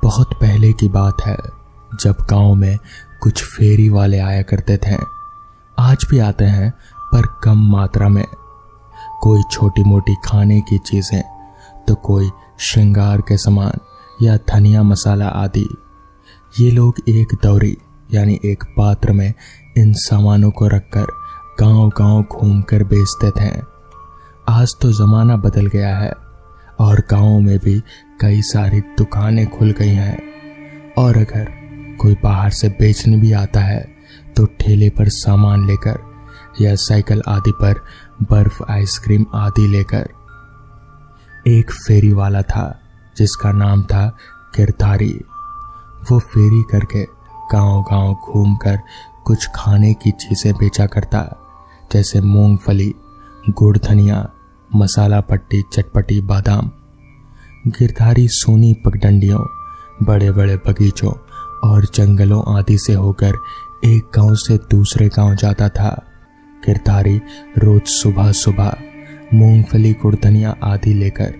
बहुत पहले की बात है, जब गांव में कुछ फेरी वाले आया करते थे। आज भी आते हैं, पर कम मात्रा में। कोई छोटी मोटी खाने की चीजें, तो कोई श्रृंगार के सामान या धनिया मसाला आदि। ये लोग एक दौरी यानी एक पात्र में इन सामानों को रखकर गांव-गांव घूमकर बेचते थे। आज तो जमाना बदल गया है और गांव में भी कई सारी दुकानें खुल गई हैं। और अगर कोई बाहर से बेचने भी आता है तो ठेले पर सामान लेकर या साइकिल आदि पर बर्फ, आइसक्रीम आदि लेकर। एक फेरी वाला था जिसका नाम था गिरधारी। वो फेरी करके गांव-गांव घूमकर कुछ खाने की चीजें बेचा करता, जैसे मूंगफली, गुड़, धनिया, मसाला पट्टी, चटपटी, बादाम। गिरधारी सोनी पगडंडियों, बड़े बड़े बगीचों और जंगलों आदि से होकर एक गांव से दूसरे गांव जाता था। गिरधारी रोज सुबह सुबह मूंगफली, गुड़, धनिया आदि लेकर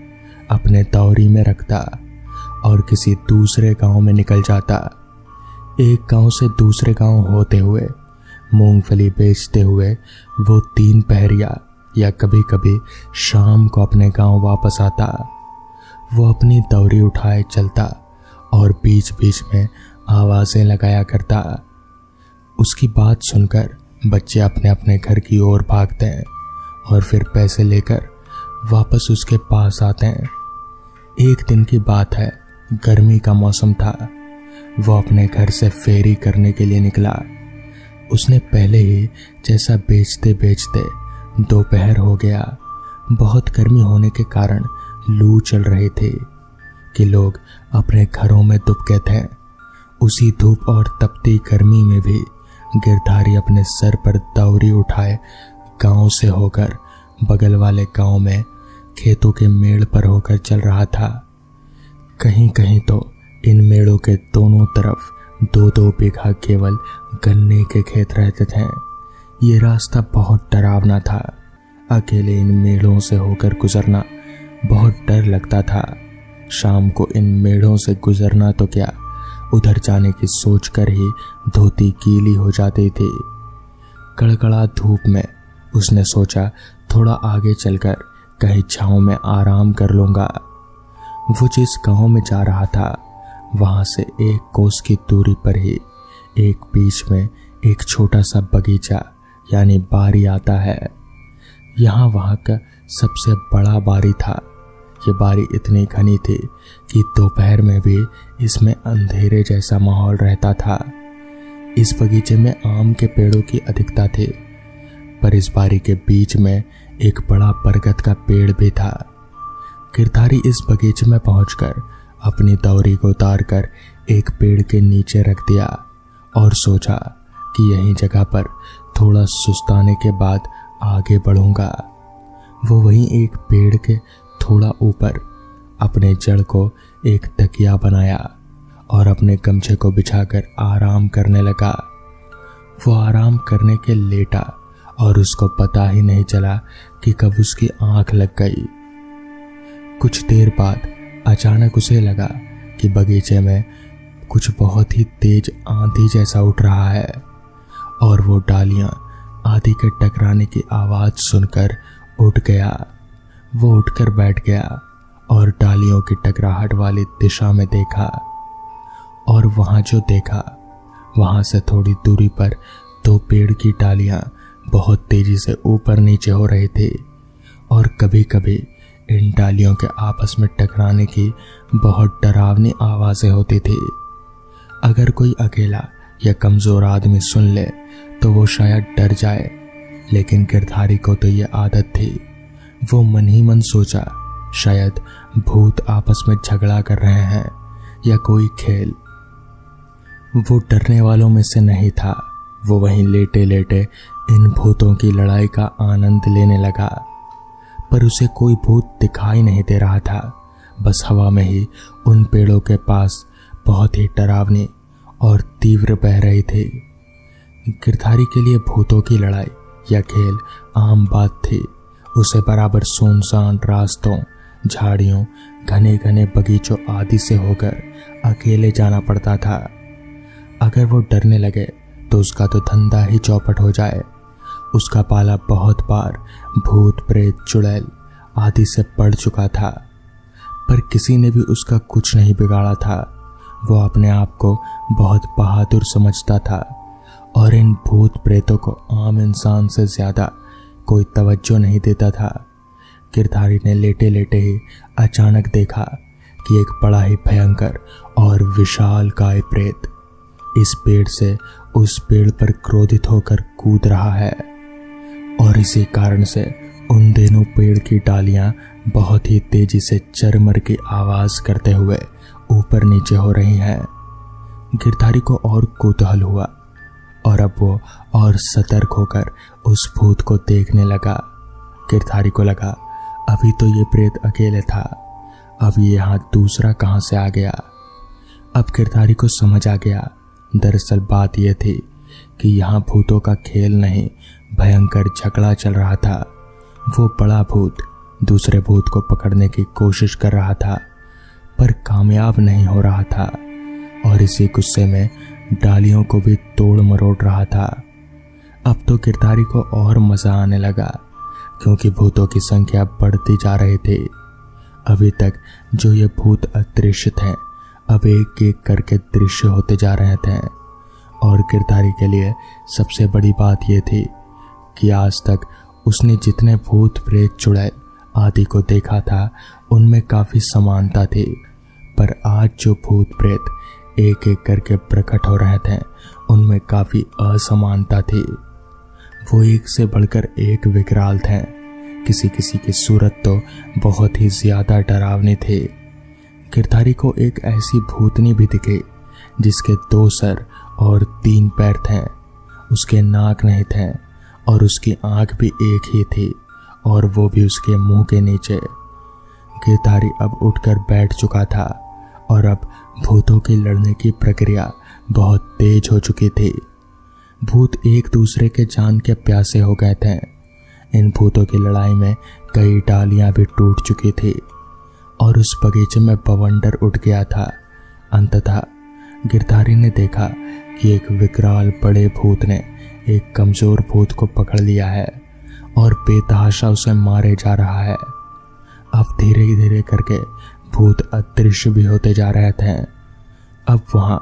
अपने दौरी में रखता और किसी दूसरे गांव में निकल जाता। एक गांव से दूसरे गांव होते हुए मूंगफली बेचते हुए वो 3 पहरिया या कभी कभी शाम को अपने गांव वापस आता। वो अपनी दौरी उठाए चलता और बीच बीच में आवाजें लगाया करता। उसकी बात सुनकर बच्चे अपने अपने घर की ओर भागते हैं और फिर पैसे लेकर वापस उसके पास आते हैं। एक दिन की बात है, गर्मी का मौसम था। वो अपने घर से फेरी करने के लिए निकला। उसने पहले ही जैसा बेचते बेचते दोपहर हो गया। बहुत गर्मी होने के कारण लू चल रही थी कि लोग अपने घरों में दुबके थे। उसी धूप और तपती गर्मी में भी गिरधारी अपने सर पर दौरी उठाए गांव से होकर बगल वाले गांव में खेतों के मेड़ पर होकर चल रहा था। कहीं कहीं तो इन मेड़ों के दोनों तरफ 2-2 बीघा केवल गन्ने के खेत रहते थे। ये रास्ता बहुत डरावना था। अकेले इन मेड़ों से होकर गुजरना बहुत डर लगता था। शाम को इन मेड़ों से गुजरना तो क्या, उधर जाने की सोचकर ही धोती गीली हो जाती थी। कड़कड़ा धूप में उसने सोचा थोड़ा आगे चलकर कहीं छांव में आराम कर लूंगा। वो जिस गांव में जा रहा था वहां से 1 कोस की दूरी पर ही एक बीच में एक छोटा सा बगीचा यानी बारी आता है। यहाँ वहां का सबसे बड़ा बारी था। ये बारी इतनी घनी थी कि दोपहर में भी इसमें अंधेरे जैसा माहौल रहता था। इस बगीचे में आम के पेड़ों की अधिकता थी, पर इस बारी के बीच में एक बड़ा बरगद का पेड़ भी था। गिरधारी इस बगीचे में पहुंचकर अपनी दौरी को उतारकर एक पेड़ के नीचे रख दिया और सोचा कि यही जगह पर थोड़ा सुस्ताने के बाद आगे बढ़ूंगा। वो वहीं एक पेड़ के थोड़ा ऊपर अपने जड़ को एक तकिया बनाया और अपने गमछे को बिछाकर आराम करने लगा। वो आराम करने के लेटा और उसको पता ही नहीं चला कि कब उसकी आंख लग गई। कुछ देर बाद अचानक उसे लगा कि बगीचे में कुछ बहुत ही तेज आंधी जैसा उठ रहा है और वो डालियां आंधी के टकराने की आवाज सुनकर उठ गया। वो उठकर बैठ गया और डालियों की टकराहट वाली दिशा में देखा और वहां जो देखा वहां से थोड़ी दूरी पर 2 पेड़ की डालियां बहुत तेजी से ऊपर नीचे हो रही थी और कभी कभी इन डालियों के आपस में टकराने की बहुत डरावनी आवाजें होती थी। अगर कोई अकेला या कमजोर आदमी सुन ले तो वो शायद डर जाए, लेकिन गिरधारी को तो ये आदत थी। वो मन ही मन सोचा शायद भूत आपस में झगड़ा कर रहे हैं या कोई खेल। वो डरने वालों में से नहीं था। वो वहीं लेटे लेटे इन भूतों की लड़ाई का आनंद लेने लगा, पर उसे कोई भूत दिखाई नहीं दे रहा था। बस हवा में ही उन पेड़ों के पास बहुत ही डरावनी और तीव्र बह रही थी। गिरधारी के लिए भूतों की लड़ाई या खेल आम बात थी। उसे बराबर सुनसान रास्तों झाड़ियों, घने घने बगीचों आदि से होकर अकेले जाना पड़ता था। अगर वो डरने लगे तो उसका तो धंधा ही चौपट हो जाए। उसका पाला बहुत बार भूत प्रेत चुड़ैल आदि से पड़ चुका था, पर किसी ने भी उसका कुछ नहीं बिगाड़ा था। वो अपने आप को बहुत बहादुर समझता था और इन भूत प्रेतों को आम इंसान से ज्यादा कोई तवज्जो नहीं देता था। गिरधारी ने लेटे लेटे ही अचानक देखा कि एक बड़ा ही भयंकर और विशाल काय प्रेत इस पेड़ से उस पेड़ पर क्रोधित होकर कूद रहा है, और इसी कारण से उन दिनों पेड़ की डालियां बहुत ही तेजी से चरमर की आवाज करते हुए ऊपर नीचे हो रही हैं। गिरधारी को और कौतूहल हुआ और अब वो और सतर्क होकर उस भूत को देखने लगा। गिरधारी को लगा अभी तो ये प्रेत अकेले था, अब ये यहाँ दूसरा कहाँ से आ गया। अब गिरधारी को समझ आ गया, दरअसल बात यह थी कि यहाँ भूतों का खेल नहीं, भयंकर झगड़ा चल रहा था। वो बड़ा भूत दूसरे भूत को पकड़ने की कोशिश कर रहा था, पर कामयाब नहीं हो रहा था, और इसी गुस्से में डालियों को भी तोड़ मरोड़ रहा था। अब तो गिरधारी को और मजा आने लगा, क्योंकि भूतों की संख्या बढ़ती जा रही थी। अभी तक जो ये भूत अदृश्य थे, अब एक एक करके दृश्य होते जा रहे थे। और गिरधारी के लिए सबसे बड़ी बात यह थी कि आज तक उसने जितने भूत प्रेत चुड़ैल आदि को देखा था, उनमें काफी समानता थी, पर आज जो भूत प्रेत एक एक करके प्रकट हो रहे थे, उनमें काफी असमानता थी। वो एक से बढ़कर एक विकराल थे। किसी किसी की सूरत तो बहुत ही ज्यादा डरावनी थी। गिरधारी को एक ऐसी भूतनी भी दिखी जिसके 2 सर और 3 पैर थे। उसके नाक नहीं थे और उसकी आंख भी एक ही थी, और वो भी उसके मुंह के नीचे। गिरधारी अब उठकर बैठ चुका था और अब भूतों की लड़ने की प्रक्रिया बहुत तेज हो चुकी थी। भूत एक दूसरे के जान के प्यासे हो गए थे। इन भूतों की लड़ाई में कई डालियां भी टूट चुकी थी और उस बगीचे में बवंडर उठ गया था। अंततः गिरधारी ने देखा कि एक विकराल बड़े भूत ने एक कमजोर भूत को पकड़ लिया है और बेतहाशा उसे मारे जा रहा है। अब धीरे धीरे करके भूत अदृश्य भी होते जा रहे थे। अब वहां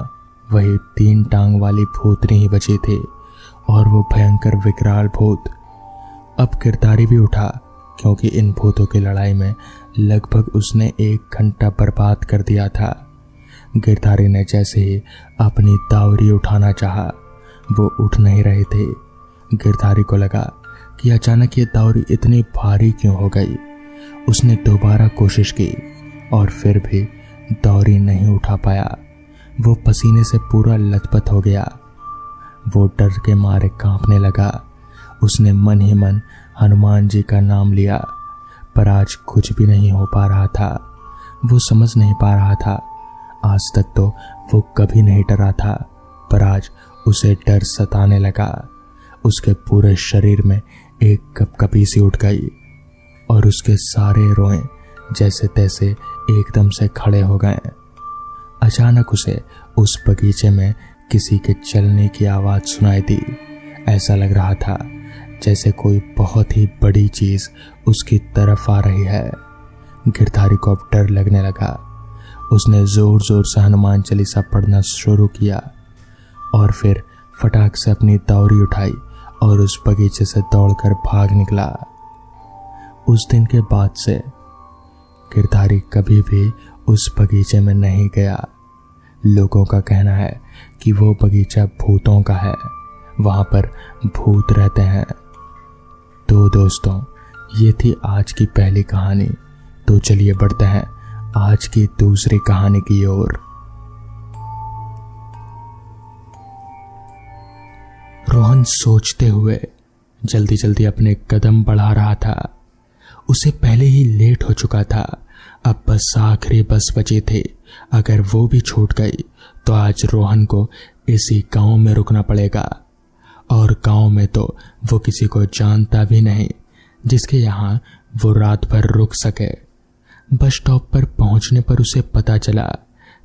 वही 3 टांग वाली भूतनी ही बची थी और वो भयंकर विकराल भूत। अब गिरधारी भी उठा, क्योंकि इन भूतों की लड़ाई में लगभग उसने 1 घंटा बर्बाद कर दिया था। गिरधारी ने जैसे ही अपनी दावरी उठाना चाहा, वो उठ नहीं रहे थे। गिरधारी को लगा कि अचानक ये दावरी इतनी भारी क्यों हो गई। उसने दोबारा कोशिश की और फिर भी दावरी नहीं उठा पाया। वो पसीने से पूरा लथपथ हो गया। वो डर के मारे कांपने लगा। उसने मन ही मन हनुमान जी का नाम लिया, पर आज कुछ भी नहीं हो पा रहा था। वो समझ नहीं पा रहा था, आज तक तो वो कभी नहीं डरा था, पर आज उसे डर सताने लगा। उसके पूरे शरीर में एक कपकपी सी उठ गई और उसके सारे रोए जैसे तैसे एकदम से खड़े हो गए। अचानक उसे उस बगीचे में किसी के चलने की आवाज सुनाई दी। ऐसा लग रहा था जैसे कोई बहुत ही बड़ी चीज उसकी तरफ आ रही है। गिरधारी को अब डर लगने लगा। उसने जोर जोर से हनुमान चालीसा पढ़ना शुरू किया और फिर फटाक से अपनी दावरी उठाई और उस बगीचे से दौड़कर भाग निकला। उस दिन के बाद से गिरधारी कभी भी उस बगीचे में नहीं गया। लोगों का कहना है कि वो बगीचा भूतों का है, वहां पर भूत रहते हैं। तो दोस्तों, ये थी आज की पहली कहानी। तो चलिए बढ़ते हैं आज की दूसरी कहानी की ओर। रोहन सोचते हुए जल्दी जल्दी अपने कदम बढ़ा रहा था। उसे पहले ही लेट हो चुका था। अब बस आखिरी बस बची थी। अगर वो भी छूट गई तो आज रोहन को इसी गांव में रुकना पड़ेगा, और गांव में तो वो किसी को जानता भी नहीं जिसके यहाँ वो रात भर रुक सके। बस स्टॉप पर पहुंचने पर उसे पता चला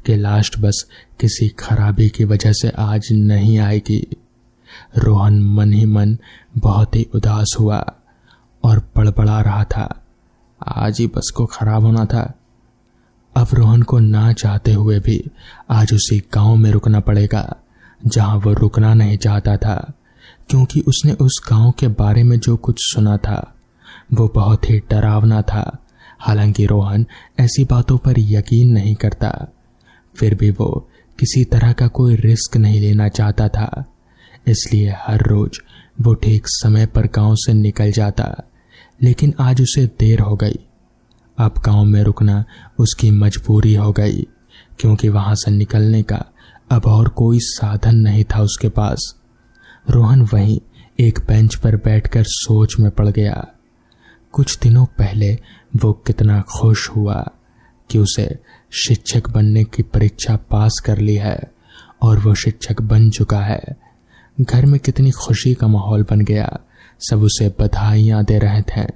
कि लास्ट बस किसी खराबी की वजह से आज नहीं आएगी। रोहन मन ही मन बहुत ही उदास हुआ और बड़बड़ा रहा था, आज ही बस को खराब होना था। अब रोहन को ना चाहते हुए भी आज उसी गांव में रुकना पड़ेगा जहां वो रुकना नहीं चाहता था, क्योंकि उसने उस गांव के बारे में जो कुछ सुना था वो बहुत ही डरावना था। हालांकि रोहन ऐसी बातों पर यकीन नहीं करता, फिर भी वो किसी तरह का कोई रिस्क नहीं लेना चाहता था, इसलिए हर रोज वो ठीक समय पर गांव से निकल जाता। लेकिन आज उसे देर हो गई। अब गांव में रुकना उसकी मजबूरी हो गई, क्योंकि वहां से निकलने का अब और कोई साधन नहीं था उसके पास। रोहन वहीं एक बेंच पर बैठकर सोच में पड़ गया। कुछ दिनों पहले वो कितना खुश हुआ कि उसे शिक्षक बनने की परीक्षा पास कर ली है और वो शिक्षक बन चुका है। घर में कितनी खुशी का माहौल बन गया, सब उसे बधाइयां दे रहे थे।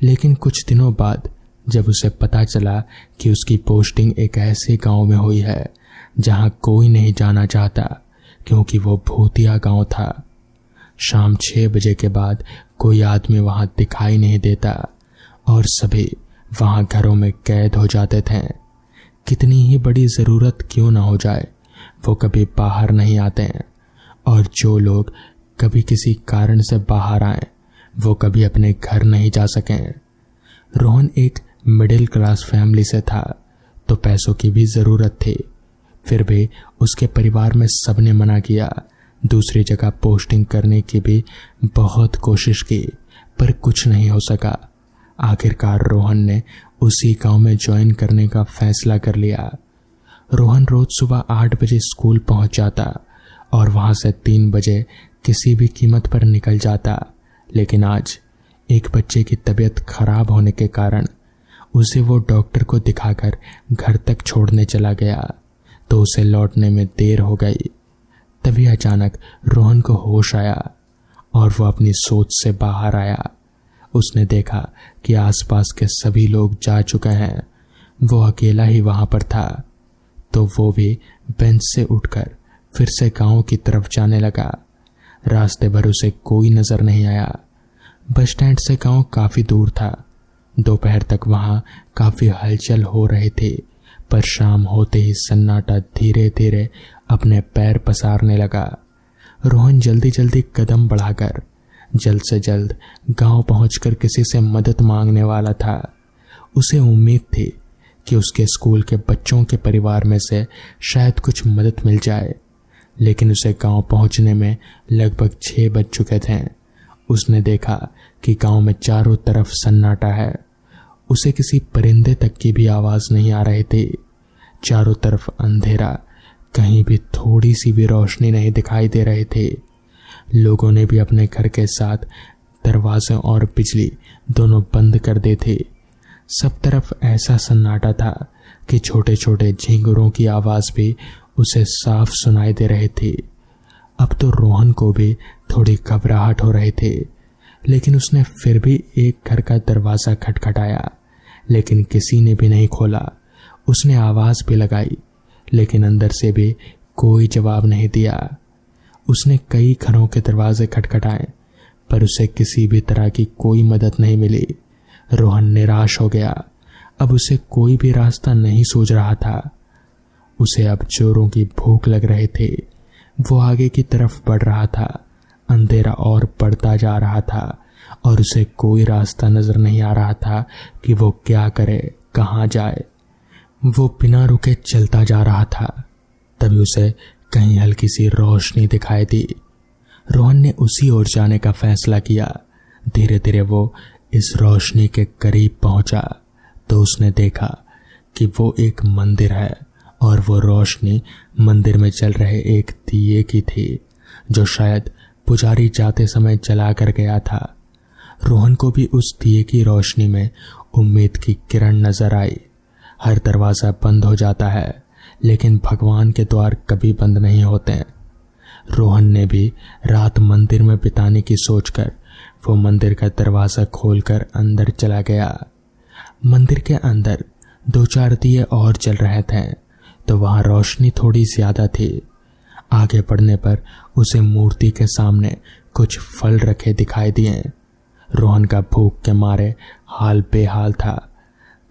लेकिन कुछ दिनों बाद जब उसे पता चला कि उसकी पोस्टिंग एक ऐसे गांव में हुई है जहां कोई नहीं जाना चाहता, क्योंकि वो भूतिया गांव था। शाम 6 बजे के बाद कोई आदमी वहां दिखाई नहीं देता और सभी वहां घरों में कैद हो जाते थे। कितनी ही बड़ी जरूरत क्यों ना हो जाए, वो कभी बाहर नहीं आते हैं, और जो लोग कभी किसी कारण से बाहर आए वो कभी अपने घर नहीं जा सके। रोहन एक मिडिल क्लास फैमिली से था, तो पैसों की भी जरूरत थी। फिर भी उसके परिवार में सबने मना किया। दूसरी जगह पोस्टिंग करने की भी बहुत कोशिश की, पर कुछ नहीं हो सका। आखिरकार रोहन ने उसी गांव में ज्वाइन करने का फैसला कर लिया। रोहन रोज सुबह 8 बजे स्कूल पहुंच जाता और वहां से 3 बजे किसी भी कीमत पर निकल जाता। लेकिन आज एक बच्चे की तबीयत खराब होने के कारण उसे वो डॉक्टर को दिखाकर घर तक छोड़ने चला गया, तो उसे लौटने में देर हो गई। तभी अचानक रोहन को होश आया और वो अपनी सोच से बाहर आया। उसने देखा कि आसपास के सभी लोग जा चुके हैं, वो अकेला ही वहां पर था। तो वो भी बेंच से उठकर फिर से गांव की तरफ जाने लगा। रास्ते भर उसे कोई नजर नहीं आया। बस स्टैंड से गांव काफी दूर था। दोपहर तक वहां काफी हलचल हो रही थी, पर शाम होते ही सन्नाटा धीरे धीरे अपने पैर पसारने लगा। रोहन जल्दी जल्दी कदम बढ़ाकर जल्द से जल्द गांव पहुंचकर किसी से मदद मांगने वाला था। उसे उम्मीद थी कि उसके स्कूल के बच्चों के परिवार में से शायद कुछ मदद मिल जाए, लेकिन उसे गांव पहुंचने में लगभग 6 बज चुके थे। उसने देखा कि गांव में चारों तरफ सन्नाटा है। उसे किसी परिंदे तक की भी आवाज नहीं आ रही थी। चारों तरफ अंधेरा, कहीं भी थोड़ी सी भी रोशनी नहीं दिखाई दे रही थी। लोगों ने भी अपने घर के साथ दरवाजे और बिजली दोनों बंद कर दी थी। सब तरफ ऐसा सन्नाटा था कि छोटे छोटे झींगुरों की आवाज भी उसे साफ सुनाई दे रही थी। अब तो रोहन को भी थोड़ी घबराहट हो रही थी, लेकिन उसने फिर भी एक घर का दरवाजा खटखटाया, लेकिन किसी ने भी नहीं खोला। उसने आवाज भी लगाई, लेकिन अंदर से भी कोई जवाब नहीं दिया। उसने कई घरों के दरवाजे खटखटाए, पर उसे किसी भी तरह की कोई मदद नहीं मिली। रोहन निराश हो गया। अब उसे कोई भी रास्ता नहीं सूझ रहा था। उसे अब जोरों की भूख लग रही थी। वो आगे की तरफ बढ़ रहा था। अंधेरा और बढ़ता जा रहा था और उसे कोई रास्ता नजर नहीं आ रहा था कि वो क्या करे, कहाँ जाए। वो बिना रुके चलता जा रहा था। तभी उसे कहीं हल्की सी रोशनी दिखाई दी। रोहन ने उसी ओर जाने का फैसला किया। धीरे धीरे वो इस रोशनी के करीब पहुंचा तो उसने देखा कि वो एक मंदिर है और वो रोशनी मंदिर में चल रहे एक दिए की थी, जो शायद पुजारी जाते समय जला कर गया था। रोहन को भी उस दिए की रोशनी में उम्मीद की किरण नजर आई। हर दरवाजा बंद हो जाता है, लेकिन भगवान के द्वार कभी बंद नहीं होते। रोहन ने भी रात मंदिर में बिताने की सोचकर वो मंदिर का दरवाजा खोलकर अंदर चला गया। मंदिर के अंदर 2-4 दिए और जल रहे थे तो वहां रोशनी थोड़ी ज्यादा थी। आगे बढ़ने पर उसे मूर्ति के सामने कुछ फल रखे दिखाई दिए। रोहन का भूख के मारे हाल बेहाल था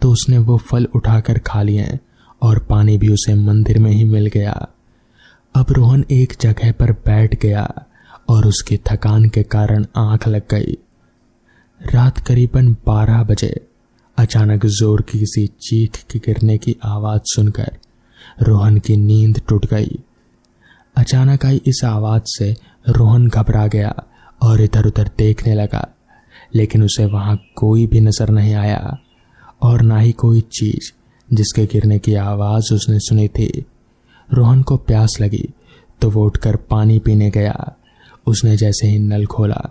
तो उसने वो फल उठाकर खा लिए और पानी भी उसे मंदिर में ही मिल गया। अब रोहन एक जगह पर बैठ गया और उसकी थकान के कारण आंख लग गई। रात करीबन 12 बजे अचानक जोर की किसी चीख की गिरने की आवाज सुनकर रोहन की नींद टूट गई। अचानक आई इस आवाज से रोहन घबरा गया और इधर उधर देखने लगा, लेकिन उसे वहां कोई भी नजर नहीं आया और ना ही कोई चीज जिसके गिरने की आवाज उसने सुनी थी। रोहन को प्यास लगी तो वो उठकर पानी पीने गया। उसने जैसे ही नल खोला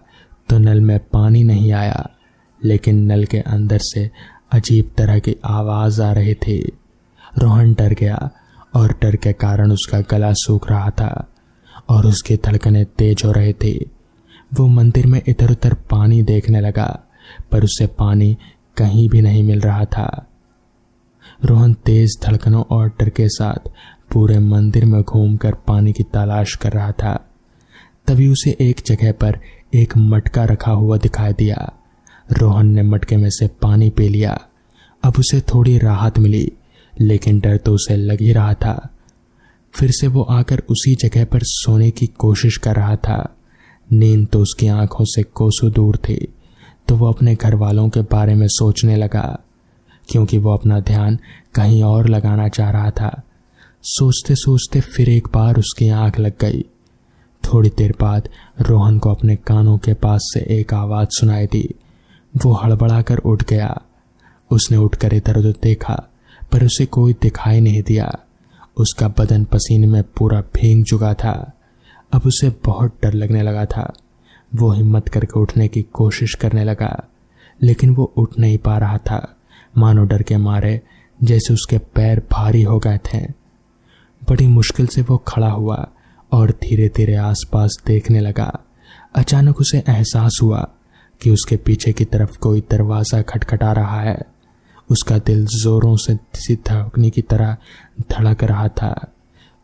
तो नल में पानी नहीं आया, लेकिन नल के अंदर से अजीब तरह की आवाज आ रही थी। रोहन डर गया और डर के कारण उसका गला सूख रहा था और उसकी धड़कनें तेज हो रही थी। वो मंदिर में इधर उधर पानी देखने लगा पर उसे पानी कहीं भी नहीं मिल रहा था। रोहन तेज धड़कनों और डर के साथ पूरे मंदिर में घूमकर पानी की तलाश कर रहा था। तभी उसे एक जगह पर एक मटका रखा हुआ दिखाई दिया। रोहन ने मटके में से पानी पी लिया। अब उसे थोड़ी राहत मिली, लेकिन डर तो उसे लग ही रहा था। फिर से वो आकर उसी जगह पर सोने की कोशिश कर रहा था। नींद तो उसकी आंखों से कोसों दूर थी, तो वो अपने घर वालों के बारे में सोचने लगा, क्योंकि वो अपना ध्यान कहीं और लगाना चाह रहा था। सोचते सोचते फिर एक बार उसकी आंख लग गई। थोड़ी देर बाद रोहन को अपने कानों के पास से एक आवाज सुनाई दी। वो हड़बड़ाकर उठ गया। उसने उठकर इधर उधर देखा पर उसे कोई दिखाई नहीं दिया। उसका बदन पसीने में पूरा भीग चुका था। अब उसे बहुत डर लगने लगा था। वो हिम्मत करके उठने की कोशिश करने लगा, लेकिन वो उठ नहीं पा रहा था, मानो डर के मारे जैसे उसके पैर भारी हो गए थे। बड़ी मुश्किल से वो खड़ा हुआ और धीरे धीरे आसपास देखने लगा। अचानक उसे एहसास हुआ कि उसके पीछे की तरफ कोई दरवाजा खटखटा रहा है। उसका दिल जोरों से धड़कने की तरह धड़क रहा था।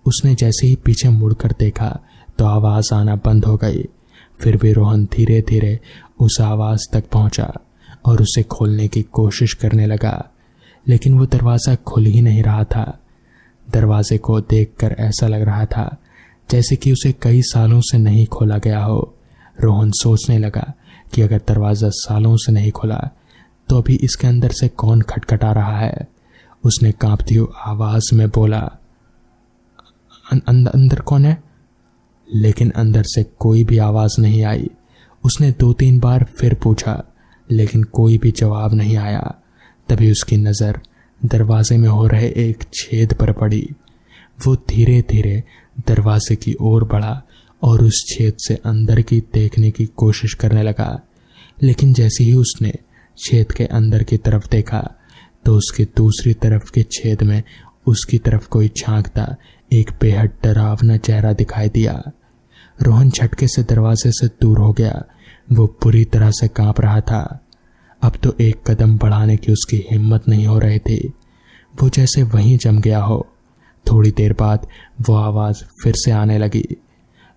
उसने जैसे ही पीछे मुड़कर देखा तो आवाज आना बंद हो गई। फिर भी रोहन धीरे धीरे उस आवाज तक पहुंचा और उसे खोलने की कोशिश करने लगा, लेकिन वो दरवाजा खुल ही नहीं रहा था। दरवाजे को देखकर ऐसा लग रहा था जैसे कि उसे कई सालों से नहीं खोला गया हो। रोहन सोचने लगा कि अगर दरवाजा सालों से नहीं खुला तो अभी इसके अंदर से कौन खटखटा रहा है। उसने कांपती हुई आवाज में बोला, अंदर कौन है? लेकिन अंदर से कोई भी आवाज नहीं आई। उसने 2-3 बार फिर पूछा, लेकिन कोई भी जवाब नहीं आया। तभी उसकी नजर दरवाजे में हो रहे एक छेद पर पड़ी। वो धीरे धीरे दरवाजे की ओर बढ़ा और उस छेद से अंदर की देखने की कोशिश करने लगा, लेकिन जैसे ही उसने छेद के अंदर की तरफ देखा तो उसकी दूसरी तरफ के छेद में उसकी तरफ कोई झांकता एक बेहद डरावना चेहरा दिखाई दिया। रोहन झटके से दरवाजे से दूर हो गया। वो पूरी तरह से कांप रहा था। अब तो एक कदम बढ़ाने की उसकी हिम्मत नहीं हो रही थी। वो जैसे वहीं जम गया हो। थोड़ी देर बाद वो आवाज फिर से आने लगी,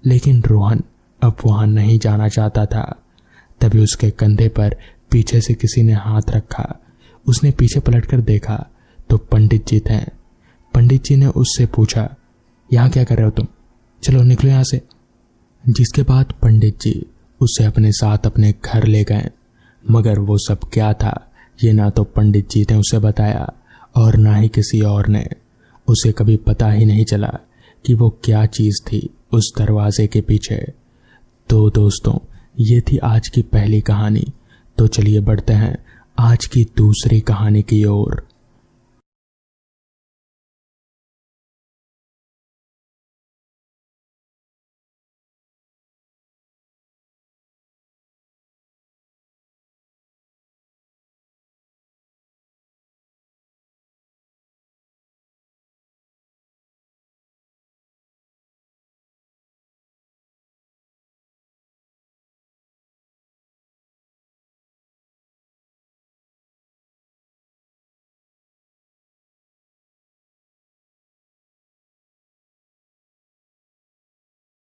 लेकिन रोहन अब वहां नहीं जाना चाहता था। तभी उसके कंधे पर पीछे से किसी ने हाथ रखा। उसने पीछे पलटकर देखा तो पंडित जी थे। पंडित जी ने उससे पूछा, यहाँ क्या कर रहे हो तुम? चलो निकलो यहाँ से। जिसके बाद पंडित जी उसे अपने साथ अपने घर ले गए। मगर वो सब क्या था ये ना तो पंडित जी ने उसे बताया और ना ही किसी और ने। उसे कभी पता ही नहीं चला कि वो क्या चीज थी उस दरवाजे के पीछे। तो दोस्तों, ये थी आज की पहली कहानी। तो चलिए बढ़ते हैं आज की दूसरी कहानी की ओर।